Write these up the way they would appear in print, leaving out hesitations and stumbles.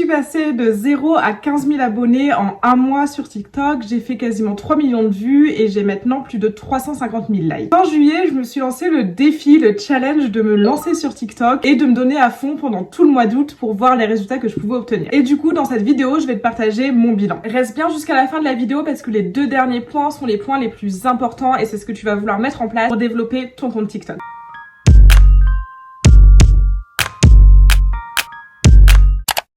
suis passée de 0 à 15 000 abonnés en un mois sur TikTok. J'ai fait quasiment 3 millions de vues et j'ai maintenant plus de 350 000 likes. En juillet, je me suis lancé le défi, le challenge de me lancer sur TikTok et de me donner à fond pendant tout le mois d'août pour voir les résultats que je pouvais obtenir. Et du coup, dans cette vidéo, je vais te partager mon bilan. Reste bien jusqu'à la fin de la vidéo parce que les deux derniers points sont les points les plus importants et c'est ce que tu vas vouloir mettre en place pour développer ton compte TikTok.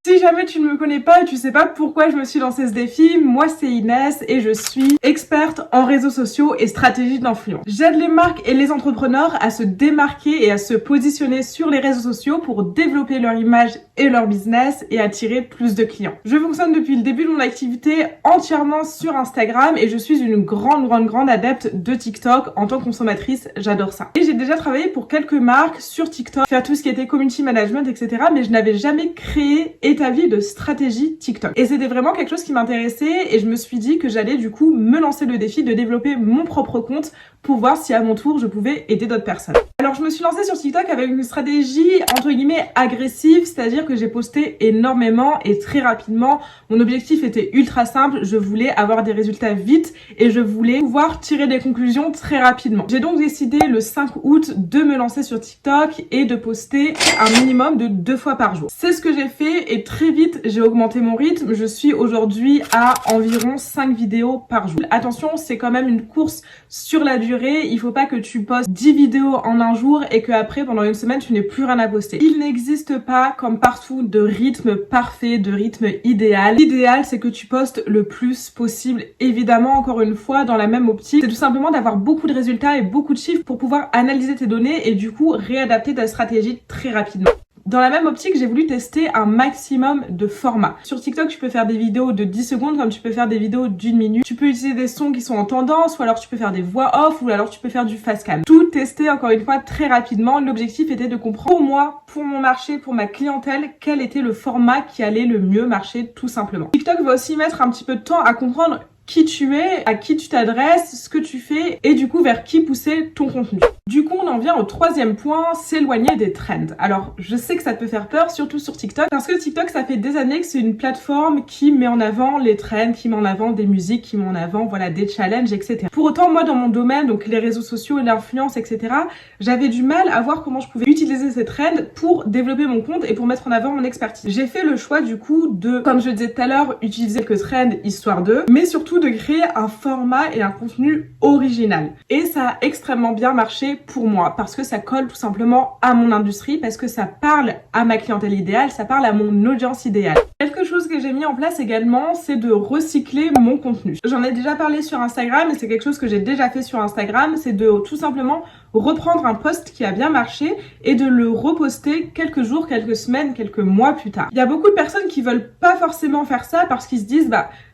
Si jamais tu ne me connais pas et tu sais pas pourquoi je me suis lancé ce défi, moi c'est Inès et je suis experte en réseaux sociaux et stratégie d'influence. J'aide les marques et les entrepreneurs à se démarquer et à se positionner sur les réseaux sociaux pour développer leur image et leur business et attirer plus de clients. Je fonctionne depuis le début de mon activité entièrement sur Instagram et je suis une grande adepte de TikTok en tant que consommatrice, j'adore ça. Et j'ai déjà travaillé pour quelques marques sur TikTok, faire tout ce qui était community management, etc. mais je n'avais jamais créé établi de stratégie TikTok. Et c'était vraiment quelque chose qui m'intéressait et je me suis dit que j'allais du coup me lancer le défi de développer mon propre compte pour voir si à mon tour je pouvais aider d'autres personnes. Alors je me suis lancée sur TikTok avec une stratégie entre guillemets agressive, c'est-à-dire que j'ai posté énormément et très rapidement. Mon objectif était ultra simple, je voulais avoir des résultats vite et je voulais pouvoir tirer des conclusions très rapidement. J'ai donc décidé le 5 août de me lancer sur TikTok et de poster un minimum de 2 fois par jour. C'est ce que j'ai fait et très vite j'ai augmenté mon rythme. Je suis aujourd'hui à environ 5 vidéos par jour. Attention, c'est quand même une course sur la durée. Il faut pas que tu postes 10 vidéos en un jour et que après pendant une semaine tu n'aies plus rien à poster. Il n'existe pas comme partout de rythme parfait, de rythme idéal. L'idéal c'est que tu postes le plus possible. Évidemment, encore une fois, dans la même optique, c'est tout simplement d'avoir beaucoup de résultats et beaucoup de chiffres pour pouvoir analyser tes données et du coup réadapter ta stratégie très rapidement. Dans la même optique, j'ai voulu tester un maximum de formats. Sur TikTok, tu peux faire des vidéos de 10 secondes comme tu peux faire des vidéos d'1 minute. Tu peux utiliser des sons qui sont en tendance ou alors tu peux faire des voix off ou alors tu peux faire du fast cam. Tout tester encore une fois très rapidement. L'objectif était de comprendre pour moi, pour mon marché, pour ma clientèle, quel était le format qui allait le mieux marcher tout simplement. TikTok va aussi mettre un petit peu de temps à comprendre qui tu es, à qui tu t'adresses, ce que tu fais et du coup vers qui pousser ton contenu. Du coup, on en vient au troisième point, s'éloigner des trends. Alors, je sais que ça te peut faire peur, surtout sur TikTok, parce que TikTok, ça fait des années que c'est une plateforme qui met en avant les trends, qui met en avant des musiques, qui met en avant, voilà, des challenges, etc. Pour autant, moi, dans mon domaine, donc les réseaux sociaux et l'influence, etc., j'avais du mal à voir comment je pouvais utiliser ces trends pour développer mon compte et pour mettre en avant mon expertise. J'ai fait le choix, du coup, de, comme je le disais tout à l'heure, utiliser quelques trends, histoire de, mais surtout de créer un format et un contenu original. Et ça a extrêmement bien marché pour moi parce que ça colle tout simplement à mon industrie, parce que ça parle à ma clientèle idéale, ça parle à mon audience idéale. Quelque chose que j'ai mis en place également, c'est de recycler mon contenu. J'en ai déjà parlé sur Instagram et c'est quelque chose que j'ai déjà fait sur Instagram, c'est de tout simplement reprendre un post qui a bien marché et de le reposter quelques jours, quelques semaines, quelques mois plus tard. Il y a beaucoup de personnes qui veulent pas forcément faire ça parce qu'ils se disent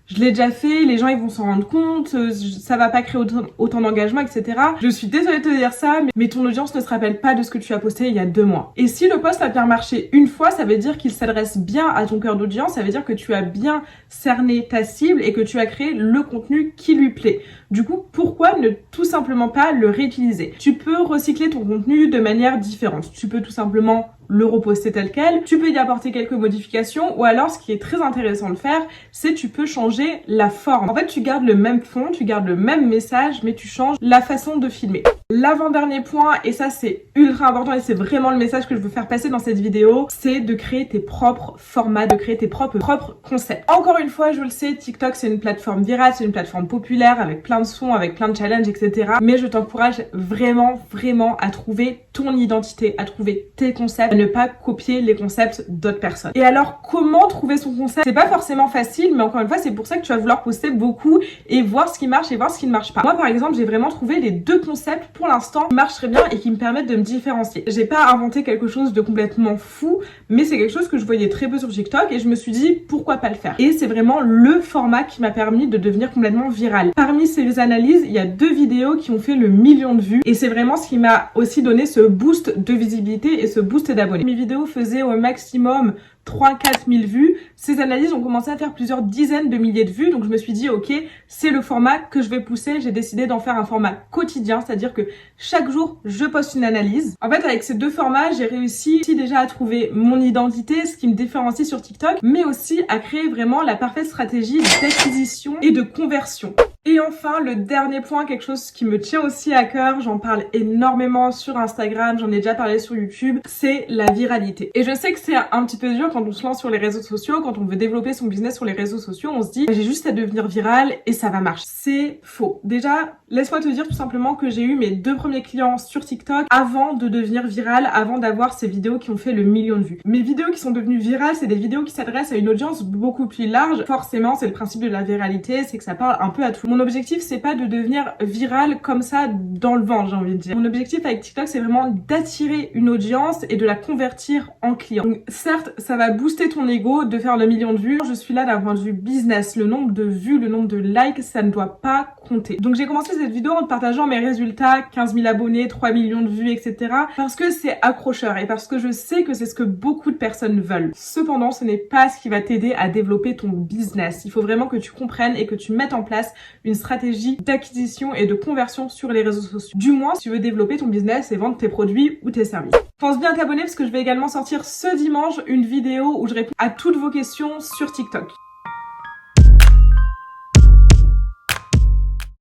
je l'ai déjà fait, les gens ils vont s'en rendre compte, ça va pas créer autant d'engagement, etc. Je suis désolée de te dire ça, mais ton audience ne se rappelle pas de ce que tu as posté il y a 2 mois. Et si le post a bien marché une fois, ça veut dire qu'il s'adresse bien à ton cœur d'audience, ça veut dire que tu as bien cerné ta cible et que tu as créé le contenu qui lui plaît. Du coup, pourquoi ne tout simplement pas le réutiliser? Tu peux recycler ton contenu de manière différente. Tu peux tout simplement le reposter tel quel, tu peux y apporter quelques modifications ou alors ce qui est très intéressant de faire, c'est tu peux changer la forme. En fait, tu gardes le même fond, tu gardes le même message, mais tu changes la façon de filmer. L'avant-dernier point, et ça c'est ultra important et c'est vraiment le message que je veux faire passer dans cette vidéo, c'est de créer tes propres formats, de créer tes propres concepts. Encore une fois, je le sais, TikTok c'est une plateforme virale, c'est une plateforme populaire avec plein de sons, avec plein de challenges, etc. Mais je t'encourage vraiment à trouver ton identité, à trouver tes concepts, à ne pas copier les concepts d'autres personnes. Et alors, comment trouver son concept? C'est pas forcément facile, mais encore une fois, c'est pour ça que tu vas vouloir poster beaucoup et voir ce qui marche et voir ce qui ne marche pas. Moi, par exemple, j'ai vraiment trouvé les 2 concepts pour l'instant qui marchent très bien et qui me permettent de me différencier. J'ai pas inventé quelque chose de complètement fou, mais c'est quelque chose que je voyais très peu sur TikTok et je me suis dit pourquoi pas le faire. Et c'est vraiment le format qui m'a permis de devenir complètement viral. Parmi ces analyses, il y a 2 vidéos qui ont fait le 1 million de vues et c'est vraiment ce qui m'a aussi donné ce boost de visibilité et ce boost d'abonnés. Mes vidéos faisaient au maximum 3-4 000 vues. Ces analyses ont commencé à faire plusieurs dizaines de milliers de vues, donc je me suis dit ok, c'est le format que je vais pousser. J'ai décidé d'en faire un format quotidien, c'est-à-dire que chaque jour je poste une analyse. En fait, avec ces deux formats, j'ai réussi déjà à trouver mon identité, ce qui me différencie sur TikTok, mais aussi à créer vraiment la parfaite stratégie d'acquisition et de conversion. Et enfin, le dernier point, quelque chose qui me tient aussi à cœur, j'en parle énormément sur Instagram, j'en ai déjà parlé sur YouTube, c'est la viralité. Et je sais que c'est un petit peu dur quand on se lance sur les réseaux sociaux, quand on veut développer son business sur les réseaux sociaux, on se dit j'ai juste à devenir viral et ça va marcher. C'est faux. Déjà, laisse-moi te dire tout simplement que j'ai eu mes 2 premiers clients sur TikTok avant de devenir viral, avant d'avoir ces vidéos qui ont fait le million de vues. Mes vidéos qui sont devenues virales, c'est des vidéos qui s'adressent à une audience beaucoup plus large. Forcément, c'est le principe de la viralité, c'est que ça parle un peu à tout le monde. Mon objectif, c'est pas de devenir viral comme ça dans le vent, j'ai envie de dire. Mon objectif avec TikTok, c'est vraiment d'attirer une audience et de la convertir en client. Donc, certes, ça va booster ton ego de faire le million de vues. Je suis là d'un point de vue business. Le nombre de vues, le nombre de likes, ça ne doit pas compter. Donc, j'ai commencé cette vidéo en te partageant mes résultats, 15 000 abonnés, 3 millions de vues, etc. Parce que c'est accrocheur et parce que je sais que c'est ce que beaucoup de personnes veulent. Cependant, ce n'est pas ce qui va t'aider à développer ton business. Il faut vraiment que tu comprennes et que tu mettes en place une stratégie d'acquisition et de conversion sur les réseaux sociaux. Du moins, si tu veux développer ton business et vendre tes produits ou tes services. Pense bien à t'abonner parce que je vais également sortir ce dimanche une vidéo où je réponds à toutes vos questions sur TikTok.